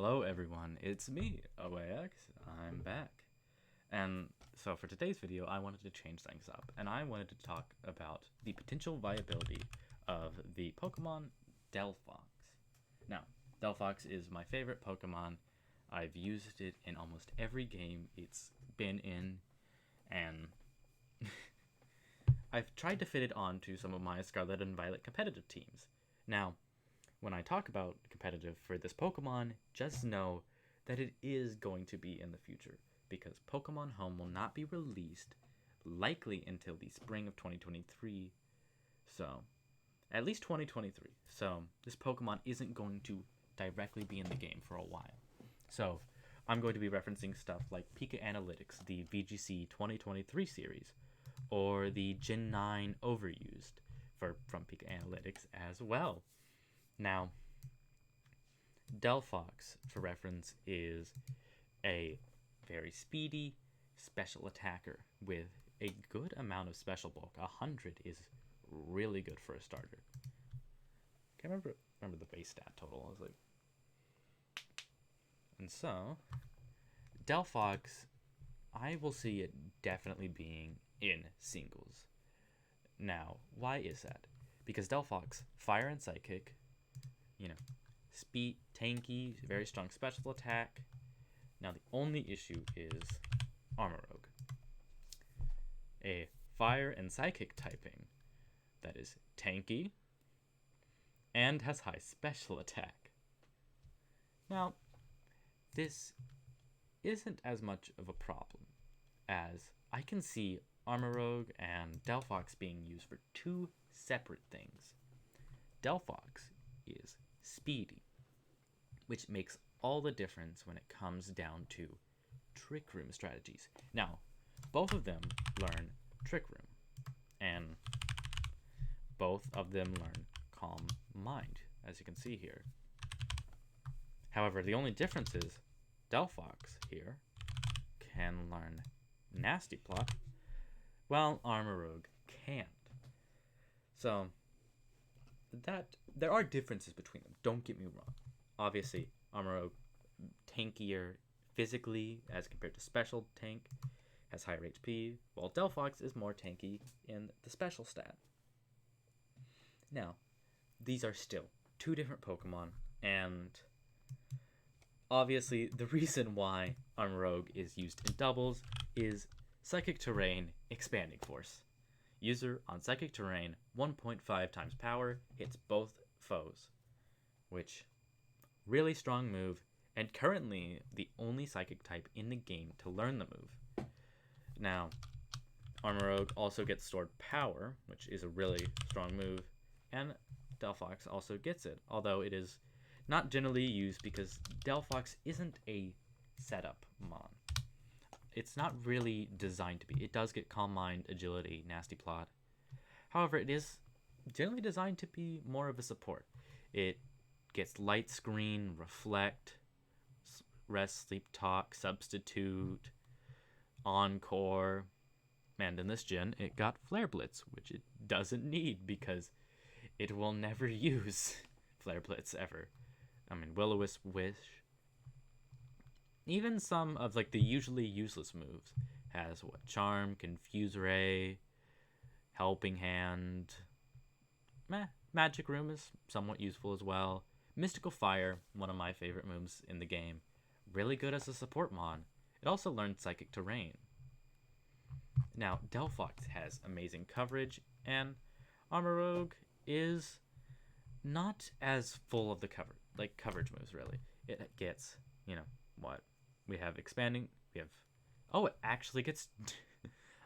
Hello everyone, it's me, OAX. I'm back. And so for today's video, I wanted to change things up, and I wanted to talk about the potential viability of the Pokemon Delphox. Now, Delphox is my favorite Pokemon. I've used it in almost every game it's been in, and I've tried to fit it onto some of my Scarlet and Violet competitive teams. Now, when I talk about competitive for this Pokemon, just know that it is going to be in the future, because Pokemon Home will not be released likely until the spring of 2023, so at least 2023. So this Pokemon isn't going to directly be in the game for a while. So I'm going to be referencing stuff like Pika Analytics, the VGC 2023 series, or the Gen 9 Overused from Pika Analytics as well. Now, Delphox, for reference, is a very speedy special attacker with a good amount of special bulk. 100 is really good for a starter. Can't remember the base stat total. I was like, and so Delphox, I will see it definitely being in singles. Now, why is that? Because Delphox, Fire and Psychic, speed, tanky, very strong special attack. Now the only issue is Armorogue, a fire and psychic typing that is tanky and has high special attack. Now, this isn't as much of a problem, as I can see Armorogue and Delphox being used for two separate things. Delphox is speedy, which makes all the difference when it comes down to Trick Room strategies. Now, both of them learn Trick Room, and both of them learn Calm Mind, as you can see here. However, the only difference is Delphox here can learn Nasty Plot, while Armorogue can't. So there are differences between them, don't get me wrong. Obviously, Armorogue, tankier physically as compared to special tank, has higher HP, while Delphox is more tanky in the special stat. Now, these are still two different Pokemon, and obviously the reason why Armorogue is used in doubles is Psychic Terrain Expanding Force. User on Psychic Terrain, 1.5 times power, hits both foes, which really strong move, and currently the only Psychic type in the game to learn the move. Now, Armorogue also gets Stored Power, which is a really strong move, and Delphox also gets it, although it is not generally used because Delphox isn't a setup mon. It's not really designed to be. It does get Calm Mind, Agility, Nasty Plot. However, it is generally designed to be more of a support. It gets Light Screen, Reflect, Rest, Sleep Talk, Substitute, Encore, and in this gen, it got Flare Blitz, which it doesn't need because it will never use Flare Blitz ever. I mean, Will-O-Wisp Wish. Even some of the usually useless moves has Charm, Confuse Ray, Helping Hand. Magic Room is somewhat useful as well. Mystical Fire, one of my favorite moves in the game. Really good as a support mon. It also learned Psychic Terrain. Now, Delphox has amazing coverage, and Armorogue is not as full of the coverage moves, really. It gets, what? We have Expanding, it actually gets,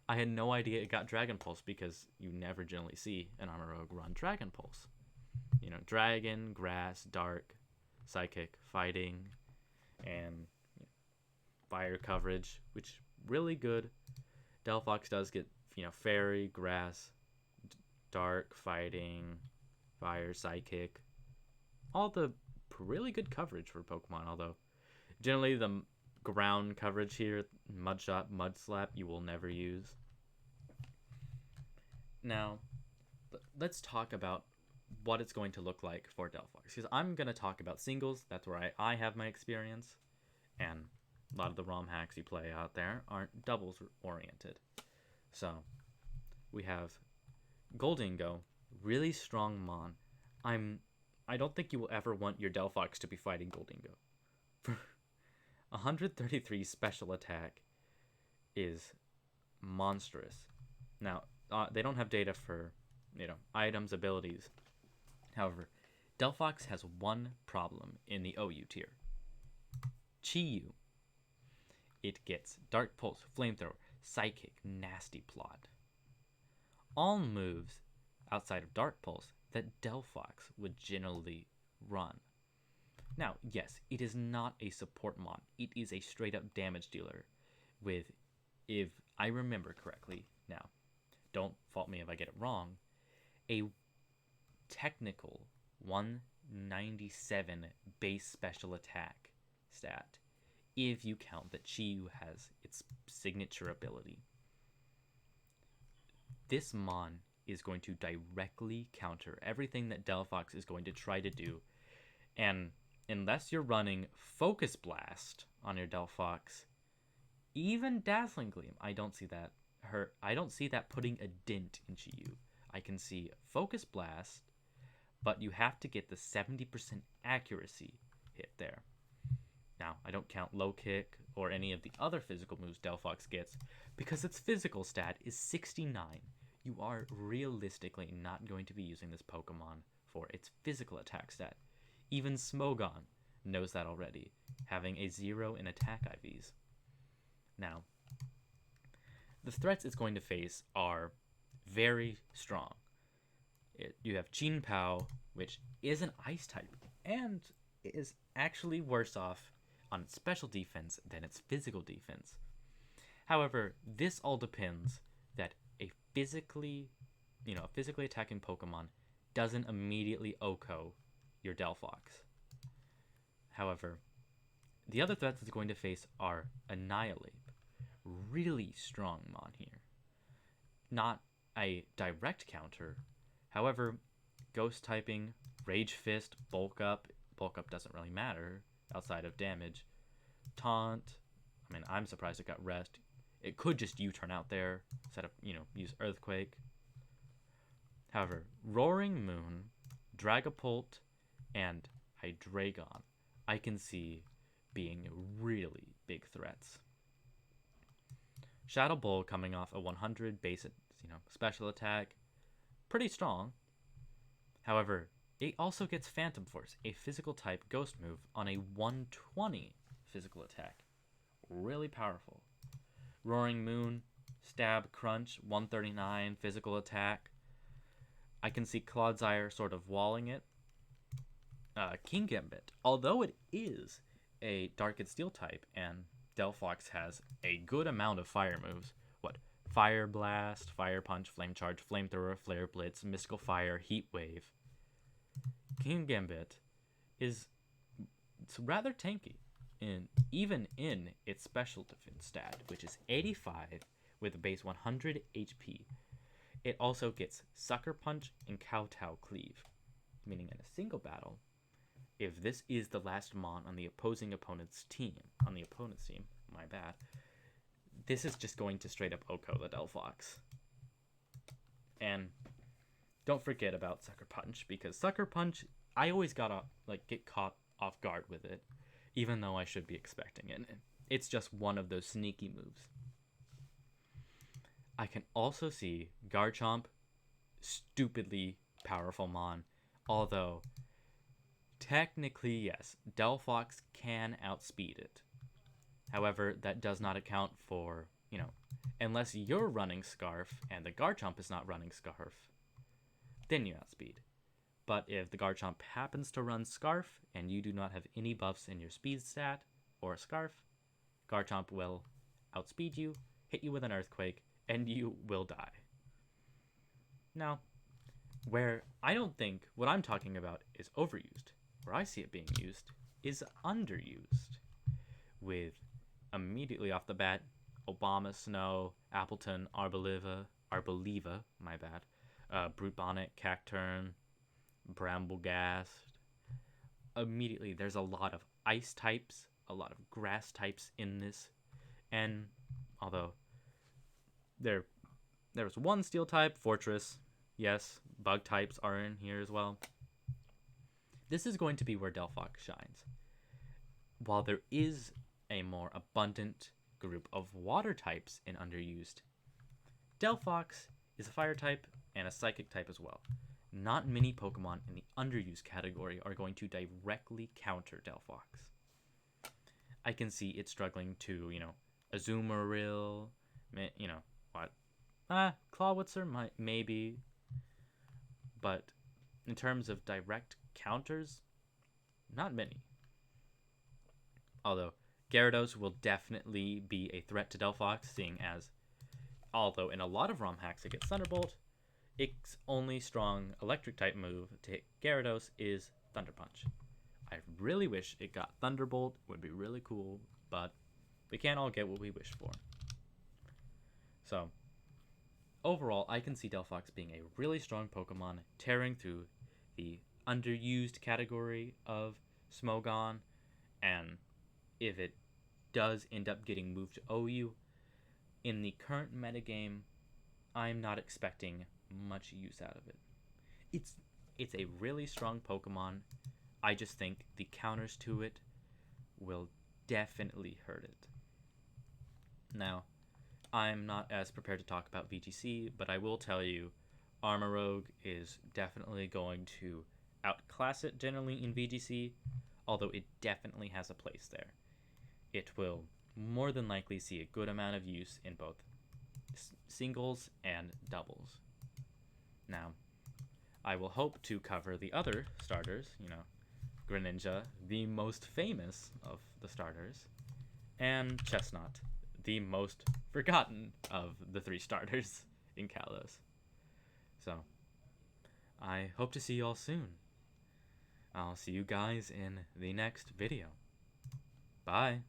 I had no idea it got Dragon Pulse because you never generally see an Armorogue run Dragon Pulse. Dragon, Grass, Dark, Psychic, Fighting, and Fire coverage, which really good. Delphox does get, Fairy, Grass, Dark, Fighting, Fire, Psychic. All the really good coverage for Pokemon, although generally the ground coverage here, Mud Shot, Mud Slap, you will never use. Now, let's talk about what it's going to look like for Delphox. Because I'm going to talk about singles. That's where I have my experience. And a lot of the ROM hacks you play out there aren't doubles oriented. So we have Goldingo, really strong Mon. I don't think you will ever want your Delphox to be fighting Goldingo. For 133 special attack is monstrous. Now, they don't have data for, items, abilities. However, Delphox has one problem in the OU tier. Chi-Yu. It gets Dark Pulse, Flamethrower, Psychic, Nasty Plot. All moves outside of Dark Pulse that Delphox would generally run. Now, yes, it is not a support mon. It is a straight up damage dealer with, if I remember correctly, now, don't fault me if I get it wrong, a technical 197 base special attack stat, if you count that Chi-Yu has its signature ability. This mon is going to directly counter everything that Delphox is going to try to do, and unless you're running Focus Blast on your Delphox, even Dazzling Gleam, I don't see that putting a dent in Chi-Yu. I can see Focus Blast, but you have to get the 70% accuracy hit there. Now, I don't count Low Kick or any of the other physical moves Delphox gets, because its physical stat is 69. You are realistically not going to be using this Pokemon for its physical attack stat. Even Smogon knows that already, having a 0 in attack IVs. Now, the threats it's going to face are very strong. You have Qin Pao, which is an Ice type, and is actually worse off on its special defense than its physical defense. However, this all depends that a physically attacking Pokemon doesn't immediately OHKO your Delphox. However, the other threats it's going to face are Annihilate. Really strong mon here. Not a direct counter. However, Ghost typing, Rage Fist, Bulk Up doesn't really matter outside of damage. Taunt, I'm surprised it got Rest. It could just U-turn out there instead of, use Earthquake. However, Roaring Moon, Dragapult, and Hydreigon I can see being really big threats. Shadow Bull coming off a 100 base, special attack, pretty strong. However, it also gets Phantom Force, a physical type ghost move on a 120 physical attack. Really powerful. Roaring Moon, Stab, Crunch, 139 physical attack. I can see Clodsire sort of walling it. King Gambit, although it is a Dark and Steel type, and Delphox has a good amount of fire moves. Fire Blast, Fire Punch, Flame Charge, Flamethrower, Flare Blitz, Mystical Fire, Heat Wave. King Gambit it's rather tanky, even in its special defense stat, which is 85 with a base 100 HP. It also gets Sucker Punch and Kowtow Cleave, meaning in a single battle, if this is the last mon on the opponent's team, this is just going to straight up OHKO the Delphox. And don't forget about Sucker Punch, because Sucker Punch, I always get caught off guard with it, even though I should be expecting it. It's just one of those sneaky moves. I can also see Garchomp, stupidly powerful mon, although technically, yes, Delphox can outspeed it. However, that does not account for, unless you're running Scarf and the Garchomp is not running Scarf, then you outspeed. But if the Garchomp happens to run Scarf and you do not have any buffs in your speed stat or a Scarf, Garchomp will outspeed you, hit you with an Earthquake, and you will die. Now, where I don't think what I'm talking about is overused, where I see it being used is underused. With immediately off the bat, Obama Snow, Appleton, Arboliva, Brute Bonnet, Cacturn, Bramblegast. Immediately, there's a lot of ice types, a lot of grass types in this, and although there's one steel type, Fortress, yes, bug types are in here as well. This is going to be where Delphox shines. While there is a more abundant group of water types in Underused, Delphox is a fire type and a psychic type as well. Not many Pokemon in the Underused category are going to directly counter Delphox. I can see it struggling to, Azumarill, what? Clawitzer might, maybe. But in terms of direct counters, not many. Although Gyarados will definitely be a threat to Delphox, seeing as, although in a lot of ROM hacks it gets Thunderbolt, its only strong electric type move to hit Gyarados is Thunder Punch. I really wish it got Thunderbolt, it would be really cool, but we can't all get what we wish for. So, overall, I can see Delphox being a really strong Pokemon, tearing through the Underused category of Smogon, and if it does end up getting moved to OU, in the current metagame, I'm not expecting much use out of it. It's a really strong Pokemon. I just think the counters to it will definitely hurt it. Now, I'm not as prepared to talk about VGC, but I will tell you, Armarouge is definitely going to outclass it generally in VGC, although it definitely has a place there. It will more than likely see a good amount of use in both singles and doubles. Now, I will hope to cover the other starters, Greninja, the most famous of the starters, and Chestnut, the most forgotten of the 3 starters in Kalos. So, I hope to see you all soon. I'll see you guys in the next video. Bye!